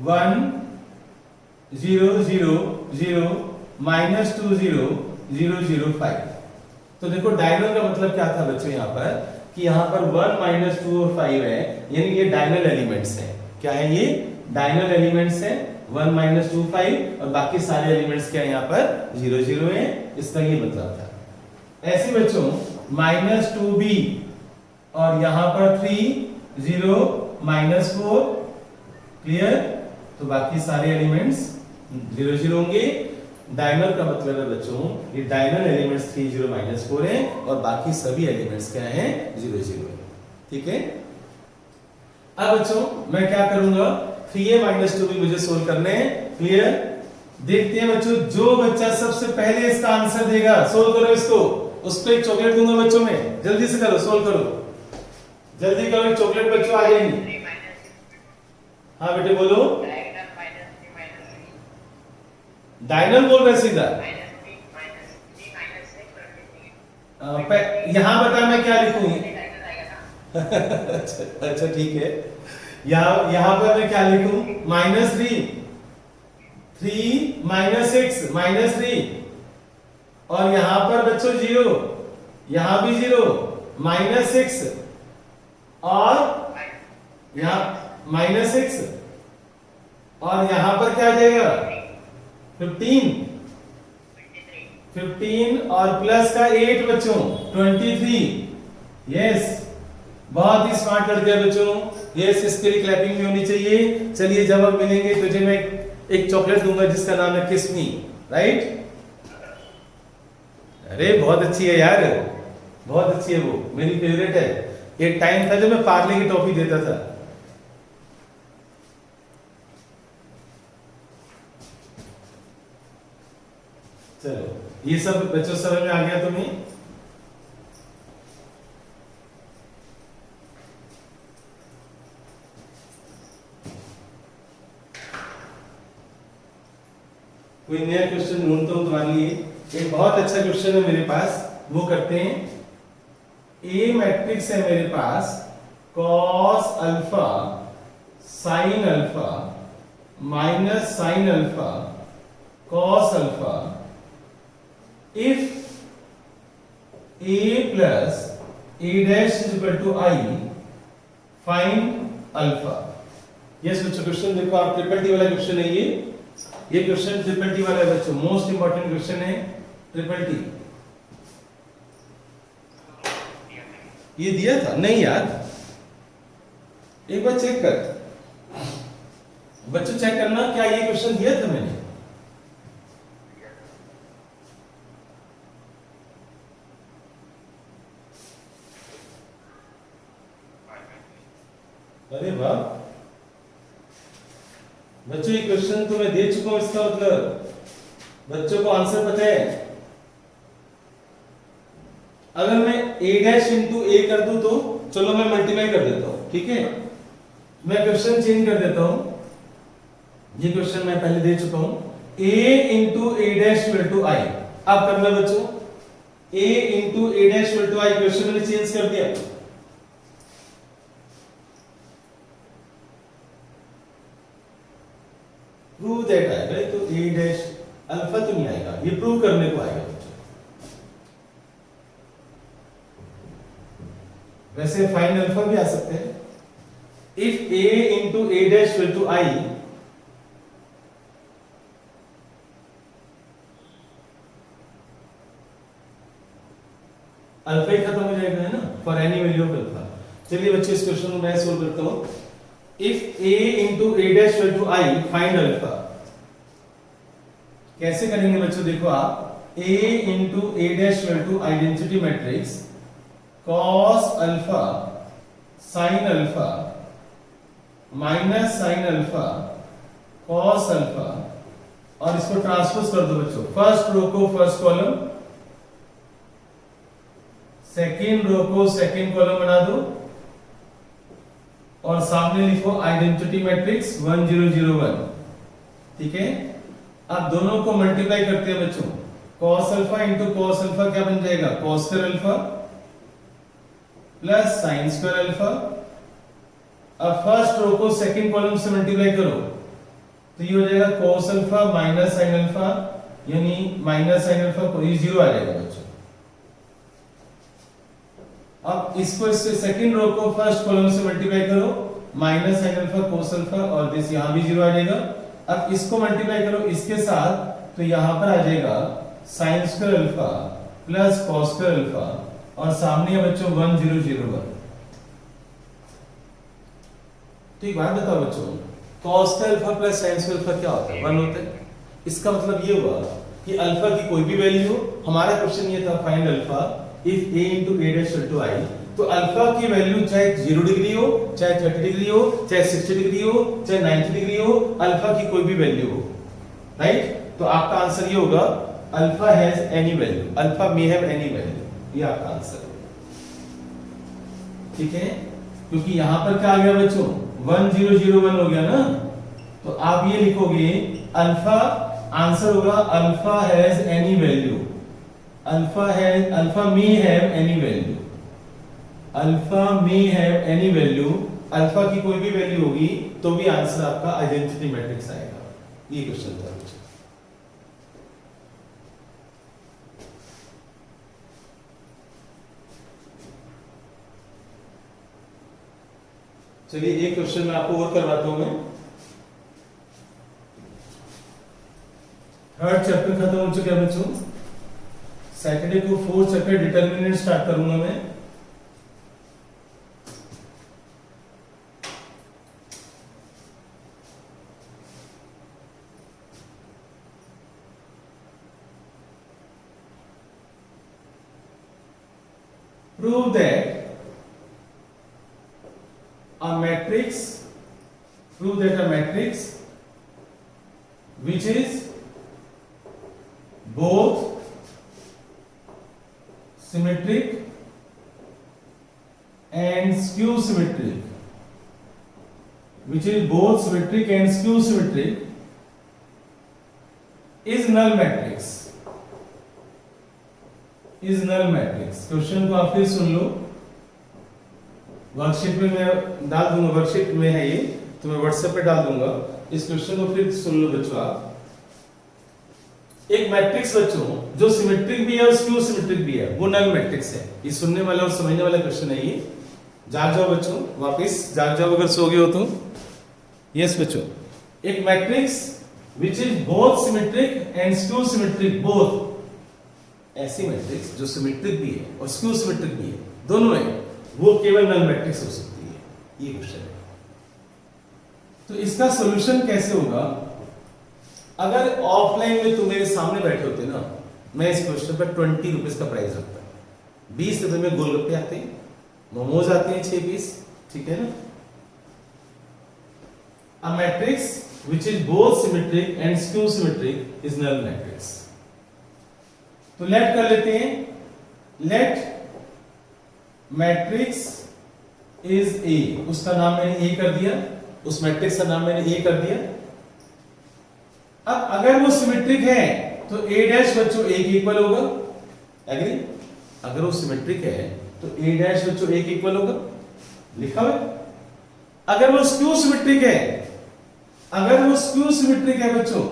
1 0 0 0 -2 0 0 0 5। तो देखो डायगोनल का मतलब क्या था बच्चों यहाँ पर, कि यहाँ पर 1 -2 और 5 है, यानी ये डायगोनल एलिमेंट्स हैं। क्या है ये? डायगोनल एलिमेंट्स हैं। 1 2 5 और बाकी सारे एलिमेंट्स क्या है यहाँ पर? 0 0 है। इसका ये मतलब था। ऐसे बच्चों -2b और यहाँ पर 3 0 -4, क्लियर? तो बाकी सारे एलिमेंट्स 0 0 होंगे। डायगोनल का मतलब है बच्चों, ये डायगोनल एलिमेंट्स 3 0 -4 हैं और बाकी सभी एलिमेंट्स क्या हैं? 0 0 है। ठीक है, अब बच्चों मैं क्या करूंगा, 3a 2 भी मुझे सोल्व करने हैं। क्लियर? देखते हैं बच्चों, जो बच्चा सबसे पहले इसका आंसर देगा, सोल्व करो इसको, उसको एक चॉकलेट दूंगा बच्चों में। जल्दी से करो, सोल्व करो, जल्दी करो, एक चॉकलेट बच्चों आ जाएंगी। हाँ बेटे बोलो। डायगोनल बोल रहे सीधा। यहां बता मैं क्या लिखूं? अच्छा ठीक है, यहां पर मैं क्या लिखूं? -3 -6 -3 और यहां पर बच्चों 0, यहां भी 0 -6 और यहां -6 और यहां पर क्या आ जाएगा? 15 और प्लस का 8 बच्चों 23। यस, बहुत ही स्मार्ट लड़के हैं बच्चों। यस, इसके लिए क्लैपिंग भी होनी चाहिए। चलिए जब हम मिलेंगे तुझे मैं एक चॉकलेट दूंगा जिसका नाम है किस मी, राइट? अरे बहुत अच्छी है यार, बहुत अच्छी है, वो मेरी फेवरेट है। एक टाइम था जब मैं पार्ले की टॉफी देता था। चलो ये सब बच्चों समझ में आ गया तुम्हें? कोई नया क्वेश्चन ढूंढता हूं तुम्हारे लिए। एक बहुत अच्छा क्वेश्चन है मेरे पास, वो करते हैं। ए मैट्रिक्स है मेरे पास, cos alpha sine alpha minus sine alpha cos alpha if a plus a dash is equal to I, find alpha। Yes बच्चों, क्वेश्चन देखो आप, ट्रिपल टी वाला क्वेश्चन है ये क्वेश्चन ट्रिपल टी वाला है बच्चों, मोस्ट इंपॉर्टेंट क्वेश्चन है ट्रिपल टी। ये दिया था नहीं यार? एक बार चेक कर बच्चों, चेक करना क्या ये क्वेश्चन दिया था मैंने? अरे वाह बच्चों, ये क्वेश्चन तो मैं दे चुका हूं। इसका मतलब बच्चों को आंसर पता है। अगर मैं a डैश इंटू ए कर दूं तो चलो मैं मल्टीप्लाई कर देता हूं, ठीक है? मैं क्वेश्चन चेंज कर देता हूं। ये क्वेश्चन मैं पहले दे चुका हूं। a into A dash equal to I. अब करना बच्चों, a into A dash equal to I, question मैंने चेंज कर दिया। प्रूव दैट आएगा, तो ए डैश अल्फा तो नहीं आएगा, ये प्रूव करने को आएगा बच्चों। वैसे फाइंड अल्फा भी आ सकते हैं। If a into A dash equal to I, alpha ही खत्म हो जाएगा, है ना, for any value of alpha. चलिए बच्चे इस क्वेश्चन को मैं सोल्व करता हूं। If a into A dash equal to I, find alpha. कैसे करेंगे बच्चों, देखो आप, a into A dash equal to identity matrix cos alpha sin alpha minus sin alpha cos alpha, और इसको ट्रांसपोज कर दो बच्चों। फर्स्ट रो को फर्स्ट कॉलम, सेकेंड रो को सेकेंड कॉलम बना दो, और सामने लिखो आइडेंटिटी मैट्रिक्स 1 0 0 1। ठीक है, अब दोनों को मल्टीप्लाई करते हैं बच्चों। cos alpha into cos alpha क्या बन जाएगा, cos square alpha plus sin square alpha. अब फर्स्ट रो को सेकंड कॉलम से मल्टीप्लाई करो, तो ये हो जाएगा cos alpha minus sin alpha, यानी माइनस sin अल्फा को ये 0 आ जाएगा बच्चों। अब इसको इससे सेकंड रो को फर्स्ट कॉलम से मल्टीप्लाई करो, minus sin alpha cos alpha, और दिस यहां भी 0 आ जाएगा। अब इसको मल्टीप्लाई करो इसके साथ, तो यहां पर आ जाएगा sin square alpha plus cos square alpha, और सामने है बच्चों 1 0 0 1। तो एक बात बताओ बच्चों, cos square alpha plus sin square alpha क्या होता है, 1 होता है। इसका मतलब ये हुआ कि अल्फा की कोई भी वैल्यू, हमारा क्वेश्चन ये था find alpha if a into A dash equal to I, तो अल्फा की वैल्यू चाहे 0 डिग्री हो, चाहे 30 डिग्री हो, चाहे 60 डिग्री हो, चाहे 90 डिग्री हो, अल्फा की कोई भी वैल्यू हो, राइट। तो आपका आंसर ये होगा, alpha has any value, alpha may have any value, ये आपका आंसर है। ठीक है, क्योंकि यहां पर क्या आ गया बच्चों, 1 0 0 1 हो गया ना, तो आप ये लिखोगे अल्फा, आंसर होगा alpha has any value, alpha may have any value, alpha may have any value, alpha की कोई भी वैल्यू होगी तो भी आंसर आपका आइडेंटिटी मैट्रिक्स आएगा। ये क्वेश्चन था। चलिए एक क्वेश्चन मैं आपको और करवाता हूं। मैं थर्ड चैप्टर खत्म हो चुका है बच्चों। सैटरडे को फोर्थ चैप्टर डिटर्मिनेंट स्टार्ट करूंगा मैं। Prove that a matrix which is both symmetric and skew symmetric, is null matrix. Question को आप फिर सुन लो, वर्कशीट में मैं डाल दूंगा, वर्कशीट में है ये, तो मैं व्हाट्सएप पे डाल दूंगा। इस क्वेश्चन को फिर सुन लो बच्चों आप। एक मैट्रिक्स बच्चों जो सिमेट्रिक भी है और स्क्यू सिमेट्रिक भी है, वो नल मैट्रिक्स है। ये सुनने वाला और समझने वाला क्वेश्चन है ये। जाग जाओ बच्चों, वापस जाग जाओ अगर सो गए हो तो। यस बच्चों, एक matrix which is both symmetric and skew symmetric, both ऐसी मैट्रिक्स जो सिमेट्रिक भी है और स्क्यू सिमेट्रिक भी है, दोनों है, वो केवल नल मैट्रिक्स हो सकती है। ये क्वेश्चन है। तो इसका सॉल्यूशन कैसे होगा? अगर ऑफलाइन में तुम मेरे सामने बैठे होते ना, मैं इस क्वेश्चन पर 20 रुपीज का प्राइस रखता। 20 रुपए में गोलगप्पे आते हैं, मोमोज आते हैं 6 पीस, ठीक है ना। A matrix which is both symmetric and skew symmetric is null matrix. तो लेट कर लेते हैं, लेट मैट्रिक्स इज ए, उसका नाम मैंने ए कर दिया, उस मैट्रिक्स का नाम मैंने ए कर दिया। अब अगर वो सिमेट्रिक है तो a डैश बच्चों a के इक्वल होगा, एग्री? अगर वो सिमेट्रिक है तो a डैश बच्चों a के इक्वल होगा, लिखा हुआ है। अगर वो स्क्यू सिमेट्रिक है, अगर वो स्क्यू सिमेट्रिक है बच्चों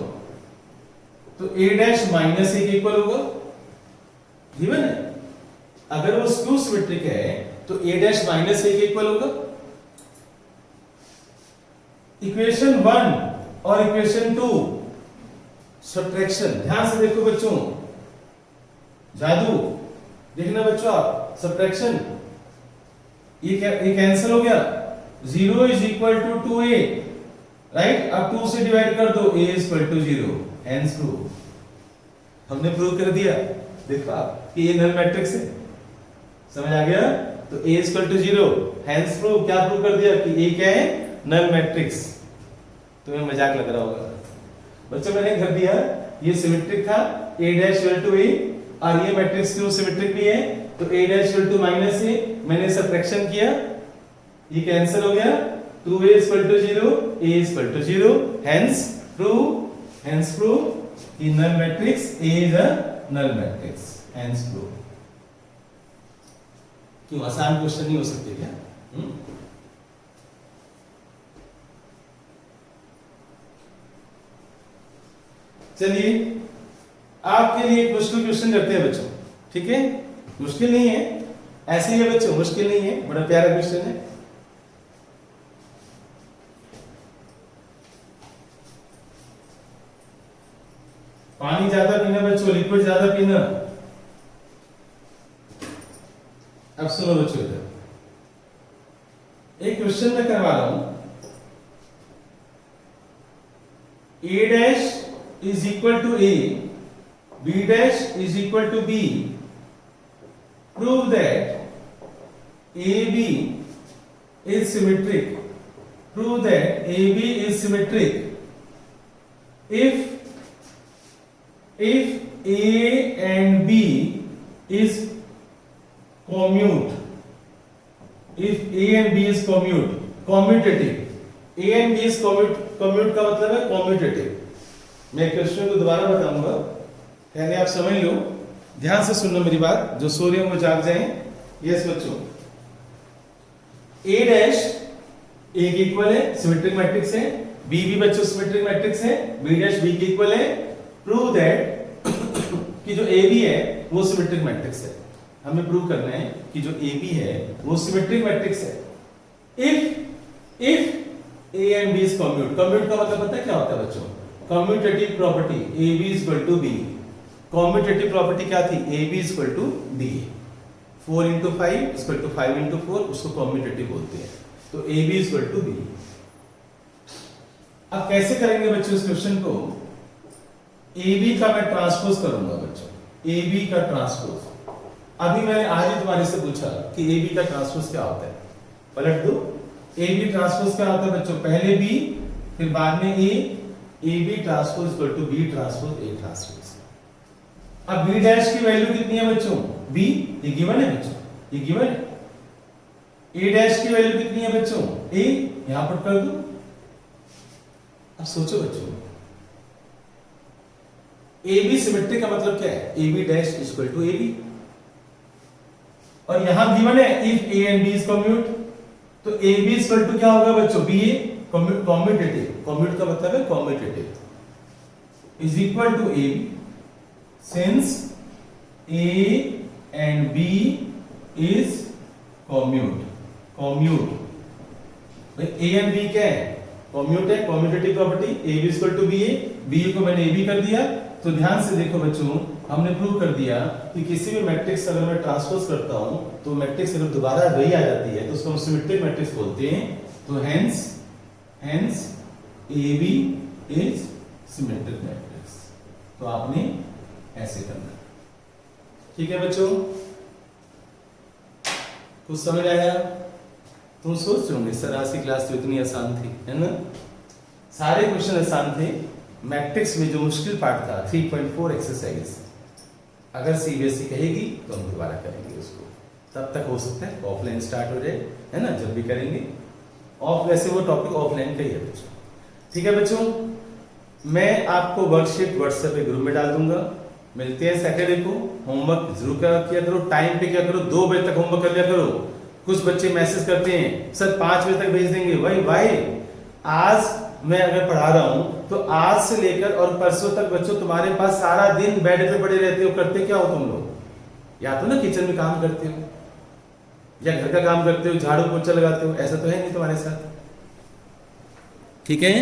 तो a डैश माइनस a के इक्वल होगा, गिवन है। अगर वो स्क्यू सिमेट्रिक है तो a डैश माइनस a के इक्वल होगा। इक्वेशन 1 और इक्वेशन 2 सब्ट्रैक्शन, ध्यान से देखो बच्चों, जादू देखना बच्चों आप, सब्ट्रैक्शन, ये कैंसिल हो गया, 0 is equal to 2a, right? अब 2 से डिवाइड कर दो, a is equal to 0, hence prove. हमने प्रूव कर दिया, देखो आप कि ये नल मैट्रिक्स है, समझ आ गया? तो a is equal to 0, hence prove. क्या प्रूव कर दिया कि a क्या है? Null matrix. तुम्हें मजाक लग रहा होगा बच्चों, मैंने कर दिया, ये सिमेट्रिक था, a dash equal to a, और ये मैट्रिक्स क्यों सिमेट्रिक भी है तो a dash equal to minus a, मैंने सब्ट्रैक्शन किया, ये कैंसिल हो गया, 2a is equal to 0, a is equal to 0, hence prove कि null matrix a is a null matrix, hence prove. क्यों आसान क्वेश्चन नहीं हो सकते क्या? चलिए आपके लिए एक मुश्किल क्वेश्चन करते हैं बच्चों, ठीक है? मुश्किल नहीं है, ऐसे ही है बच्चों, मुश्किल नहीं है, बड़ा प्यारा क्वेश्चन है। पानी ज्यादा पीना बच्चों, लिक्विड ज्यादा पीना। अब सुनो बच्चों, इधर एक क्वेश्चन मैं करवा रहा हूं, a dash is equal to a, b dash is equal to b. Prove that AB is symmetric. Prove that AB is symmetric if A and B is commute. If A and B is commutative. A and B is commute का मतलब है commutative. मैं question को दोबारा बताऊंगा, पहले आप समझ लो, ध्यान से सुनना मेरी बात, जो सो रहे हो वो जाग जाएं। यस बच्चों, a डैश a के इक्वल है, सिमेट्रिक मैट्रिक्स है, b भी बच्चों सिमेट्रिक मैट्रिक्स है, b डैश b के इक्वल है। प्रूव दैट कि जो a b है वो सिमेट्रिक मैट्रिक्स है। हमें प्रूव करना है कि जो a b है वो सिमेट्रिक मैट्रिक्स है। if a and b is commute का मतलब पता है क्या होता है बच्चों? Commutative property AB is equal to B। Commutative property क्या थी? AB is equal to B। 4 into 5 is equal to 5 into 4, उसको कम्यूटेटिव बोलते हैं। तो AB is equal to B। अब कैसे करेंगे बच्चों इस क्वेश्चन को? AB का मैं ट्रांसपोज करूंगा बच्चों, AB का ट्रांसपोज। अभी मैंने आज ही तुम्हारे से पूछा कि AB का ट्रांसपोज क्या होता है, पलट दो। AB ट्रांसपोज क्या होता है बच्चों? पहले B फिर बाद में A, AB transpose equal to B transpose A transpose. अब B डैश की वैल्यू कितनी है बच्चों? B, ये गिवन है बच्चों, ये गिवन है। A डैश की वैल्यू कितनी है बच्चों? A, यहां पर कर दो। अब सोचो बच्चों, AB सिमेट्रिक का मतलब क्या है? AB dash is equal to AB, और यहां गिवन है if A and B is commute, तो AB इज इक्वल टू क्या होगा बच्चों? BA कम्यूटेटिव, कम्यूट का मतलब है commutative, is equal to A since A and B is commute। भाई A and B क्या है? कम्यूट है, commutative property. AB is equal to BA, BA को मैंने AB कर दिया। तो ध्यान से देखो बच्चों, हमने प्रूव कर दिया कि किसी भी मैट्रिक्स अगर मैं ट्रांसपोज करता हूं तो मैट्रिक्स अगर दोबारा वही आ जाती है तो उसको हम सिमेट्रिक मैट्रिक्स बोलते हैं। तो hence AB is symmetric matrix। तो आपने ऐसे करना, ठीक है बच्चों? कुछ समझ आया? तुम सोच रहे होंगे सर आज की क्लास तो इतनी आसान थी, है ना? सारे क्वेश्चन आसान थे। मैट्रिक्स में जो मुश्किल पार्ट था 3.4 एक्सरसाइज, अगर CBSE कहेगी तो हम दोबारा करेंगे उसको, तब तक हो सकता है ऑफलाइन स्टार्ट हो जाए, है ना? जब भी करेंगे ऑफ, वैसे वो टॉपिक ऑफलाइन का ही है बच्चों, ठीक है बच्चों? मैं आपको वर्कशीट व्हाट्सएप पे ग्रुप में डाल दूंगा। मिलते हैं सैटरडे को। होमवर्क जरूर किया करो, टाइम पे किया करो, 2 बजे तक होमवर्क कर लिया करो। कुछ बच्चे मैसेज करते हैं सर 5 बजे तक भेज देंगे। भाई आज मैं अगर पढ़ा रहा हूं तो आज से लेकर और परसों तक बच्चों तुम्हारे पास सारा दिन बेड पे पड़े रहते हो। करते क्या हो तुम लोग? या तो ना किचन में काम करते हो या घर का काम करते हो, झाड़ू पोछा लगाते हो, ऐसा तो है नहीं तुम्हारे साथ। ठीक है।